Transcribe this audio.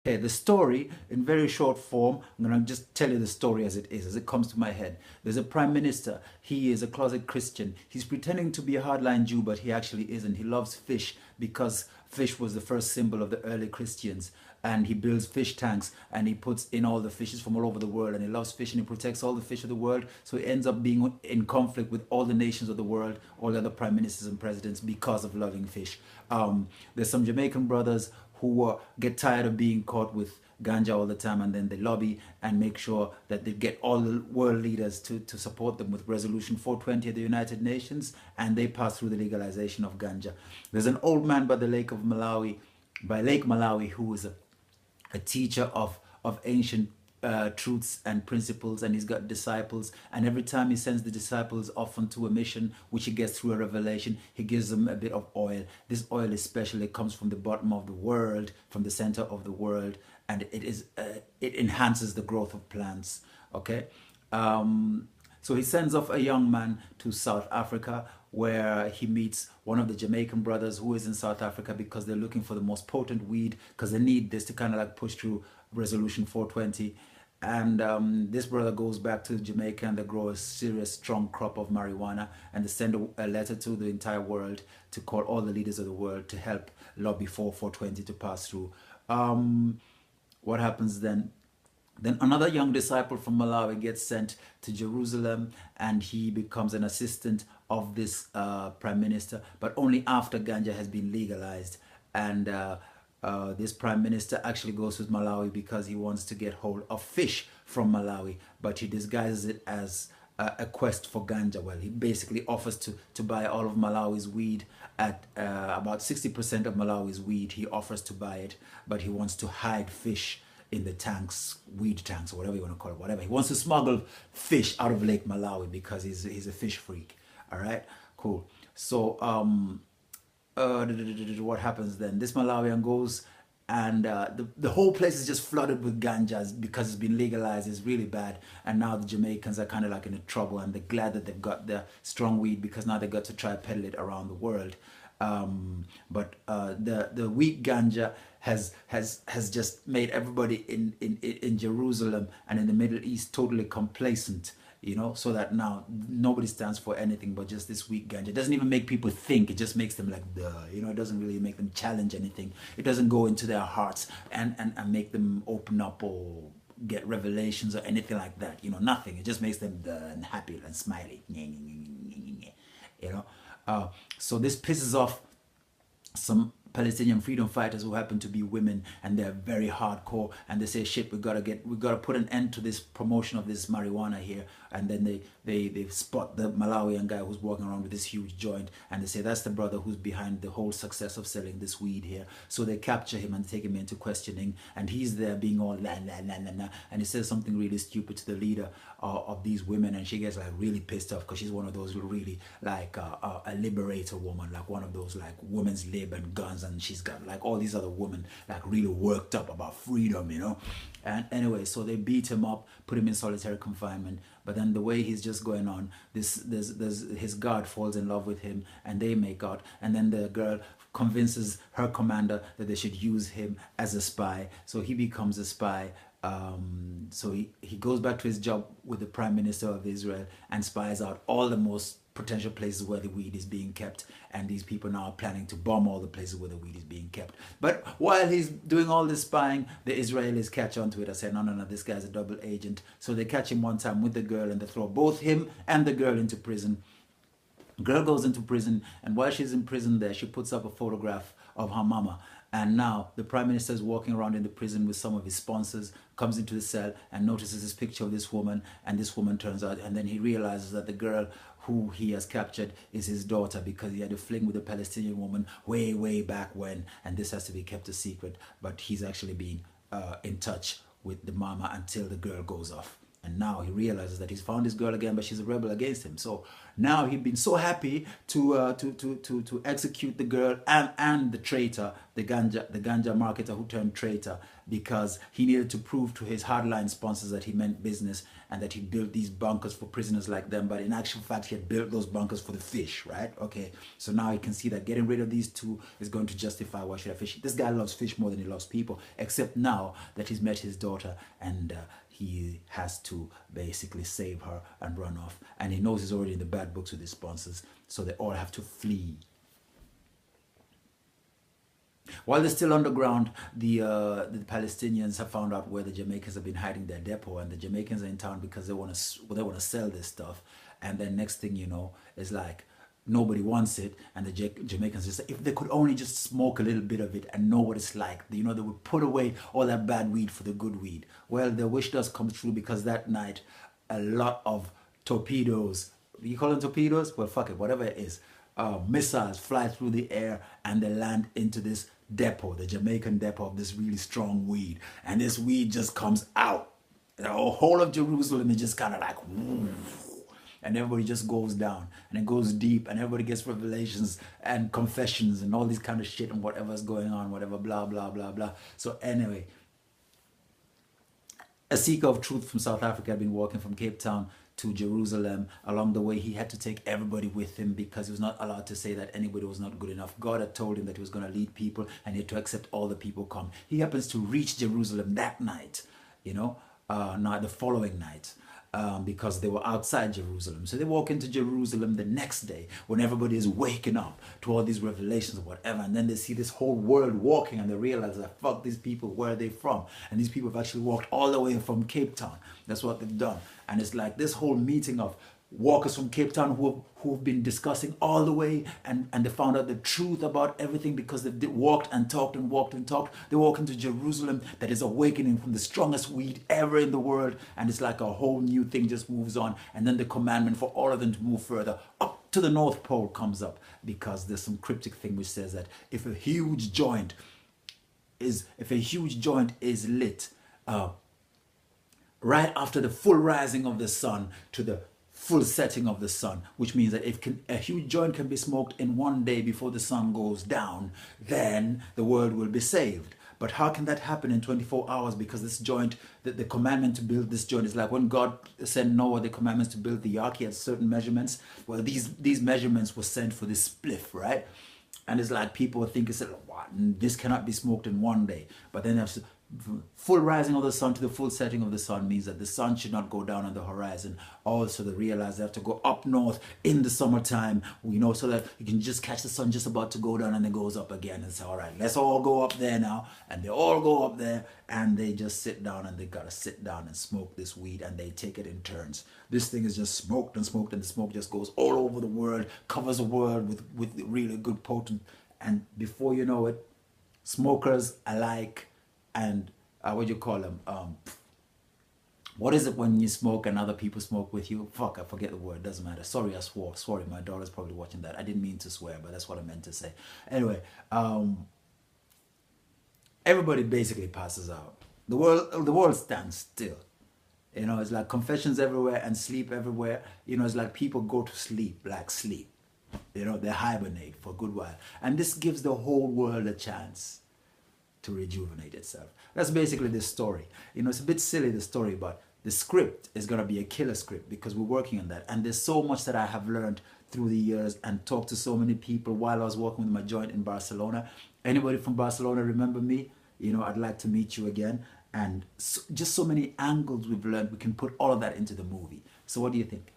Okay, the story in very short form, I'm going to just tell you the story as it is, as it comes to my head. There's a prime minister. He is a closet Christian. He's pretending to be a hardline Jew, but he actually isn't. He loves fish because fish was the first symbol of the early Christians. And he builds fish tanks and he puts in all the fishes from all over the world, and he loves fish and he protects all the fish of the world. So he ends up being in conflict with all the nations of the world, all the other prime ministers and presidents, because of loving fish. There's some Jamaican brothers who get tired of being caught with ganja all the time, and then they lobby and make sure that they get all the world leaders to support them with Resolution 420 of the United Nations, and they pass through the legalization of ganja. There's an old man by the Lake of Malawi, by Lake Malawi, who is a teacher of ancient truths and principles, and he's got disciples, and every time he sends the disciples off onto a mission which he gets through a revelation, he gives them a bit of oil. This oil especially comes from the bottom of the world, from the center of the world, and it enhances the growth of plants. Okay. So he sends off a young man to South Africa, where he meets one of the Jamaican brothers who is in South Africa, because they're looking for the most potent weed, because they need this to kind of like push through Resolution 420. And this brother goes back to Jamaica, and they grow a serious, strong crop of marijuana, and they send a letter to the entire world to call all the leaders of the world to help lobby for 420 to pass through. What happens then? Then another young disciple from Malawi gets sent to Jerusalem, and he becomes an assistant of this prime minister, but only after ganja has been legalized. And this prime minister actually goes to Malawi because he wants to get hold of fish from Malawi, but he disguises it as a quest for ganja. Well, he basically offers to buy all of Malawi's weed at about 60% of Malawi's weed. He offers to buy it, but he wants to hide fish in the tanks, weed tanks, or whatever you want to call it, whatever. He wants to smuggle fish out of Lake Malawi because he's a fish freak. All right, cool. So what happens then? This Malawian goes, and the whole place is just flooded with ganja because it's been legalized. It's really bad, and now the Jamaicans are kind of like in trouble, and they're glad that they've got their strong weed, because now they got to try peddle it around the world. But the weak ganja has just made everybody in Jerusalem and in the Middle East totally complacent, you know, so that now nobody stands for anything but just this weak ganja. It doesn't even make people think. It just makes them like, duh, you know. It doesn't really make them challenge anything. It doesn't go into their hearts and make them open up or get revelations or anything like that, you know. Nothing. It just makes them duh and happy and smiley, you know. So this pisses off some Palestinian freedom fighters who happen to be women, and they're very hardcore, and they say, shit, we gotta put an end to this promotion of this marijuana here. And then they spot the Malawian guy who's walking around with this huge joint, and they say that's the brother who's behind the whole success of selling this weed here. So they capture him and take him into questioning, and he's there being all la la la la la, and he says something really stupid to the leader of these women, and she gets like really pissed off, because she's one of those really like a liberator woman, like one of those like women's lib and guns, and she's got like all these other women like really worked up about freedom, you know. And anyway, so they beat him up, put him in solitary confinement. But then the way he's just going on, there's his guard falls in love with him, and they make out. And then the girl convinces her commander that they should use him as a spy. So he becomes a spy. So he goes back to his job with the Prime Minister of Israel and spies out all the most potential places where the weed is being kept, and these people now are planning to bomb all the places where the weed is being kept. But while he's doing all this spying, the Israelis catch on to it and say, no, this guy's a double agent. So they catch him one time with the girl, and they throw both him and the girl into prison. Girl goes into prison, and while she's in prison there, she puts up a photograph of her mama. And now the Prime Minister is walking around in the prison with some of his sponsors, comes into the cell and notices this picture of this woman, and this woman turns out, and then he realizes that the girl who he has captured is his daughter, because he had a fling with a Palestinian woman way back when, and this has to be kept a secret. But he's actually being in touch with the mama until the girl goes off. And now he realizes that he's found his girl again, but she's a rebel against him. So now he'd been so happy to execute the girl and the traitor, the ganja marketer who turned traitor, because he needed to prove to his hardline sponsors that he meant business and that he built these bunkers for prisoners like them. But in actual fact, he had built those bunkers for the fish, right? Okay, so now he can see that getting rid of these two is going to justify why should I fish. This guy loves fish more than he loves people, except now that he's met his daughter and he has to basically save her and run off. And he knows he's already in the bad books with his sponsors, so they all have to flee. While they're still underground, the Palestinians have found out where the Jamaicans have been hiding their depot, and the Jamaicans are in town because they want to sell this stuff. And then next thing you know, it's like nobody wants it, and the Jamaicans just say, if they could only just smoke a little bit of it and know what it's like, you know, they would put away all that bad weed for the good weed. Well, their wish does come true, because that night a lot of torpedoes, you call them torpedoes? Well, fuck it, whatever it is, missiles fly through the air and they land into this depot, the Jamaican depot of this really strong weed. And this weed just comes out. The whole of Jerusalem is just kind of like, woo, and everybody just goes down and it goes deep and everybody gets revelations and confessions and all this kind of shit and whatever's going on, whatever, blah, blah, blah, blah. So anyway, a seeker of truth from South Africa had been walking from Cape Town to Jerusalem. Along the way, he had to take everybody with him because he was not allowed to say that anybody was not good enough. God had told him that he was going to lead people and he had to accept all the people come. He happens to reach Jerusalem that night, you know, not the following night. Because they were outside Jerusalem. So they walk into Jerusalem the next day when everybody is waking up to all these revelations or whatever, and then they see this whole world walking and they realize that, fuck, these people, where are they from? And these people have actually walked all the way from Cape Town. That's what they've done. And it's like this whole meeting of walkers from Cape Town who've been discussing all the way, and they found out the truth about everything because they walked and talked and walked and talked. They walk into Jerusalem that is awakening from the strongest weed ever in the world, and it's like a whole new thing just moves on. And then the commandment for all of them to move further up to the North Pole comes up, because there's some cryptic thing which says that if a huge joint is lit right after the full rising of the sun to the full setting of the sun, which means that if a huge joint can be smoked in one day before the sun goes down, then the world will be saved. But how can that happen in 24 hours? Because this joint, the commandment to build this joint is like when God sent Noah the commandments to build the ark, he had certain measurements. Well, these measurements were sent for this spliff, right? And it's like people think, what? This cannot be smoked in one day. But then there's full rising of the sun to the full setting of the sun means that the sun should not go down on the horizon. Also, they realize they have to go up north in the summertime, you know, so that you can just catch the sun just about to go down and it goes up again and say, all right, let's all go up there now. And they all go up there and they just sit down, and they gotta sit down and smoke this weed, and they take it in turns. This thing is just smoked and smoked, and the smoke just goes all over the world, covers the world with really good potent. And before you know it, smokers alike and what do you call them? What is it when you smoke and other people smoke with you? Fuck, I forget the word. Doesn't matter. Sorry, I swore. Sorry, my daughter's probably watching that. I didn't mean to swear, but that's what I meant to say. Anyway, everybody basically passes out. The world stands still. You know, it's like confessions everywhere and sleep everywhere. You know, it's like people go to sleep, like sleep. You know, they hibernate for a good while. And this gives the whole world a chance to rejuvenate itself. That's basically the story. You know, it's a bit silly, the story, but the script is going to be a killer script because we're working on that. And there's so much that I have learned through the years and talked to so many people while I was working with my joint in Barcelona. Anybody from Barcelona remember me? You know, I'd like to meet you again. And just so many angles we've learned, we can put all of that into the movie. So what do you think?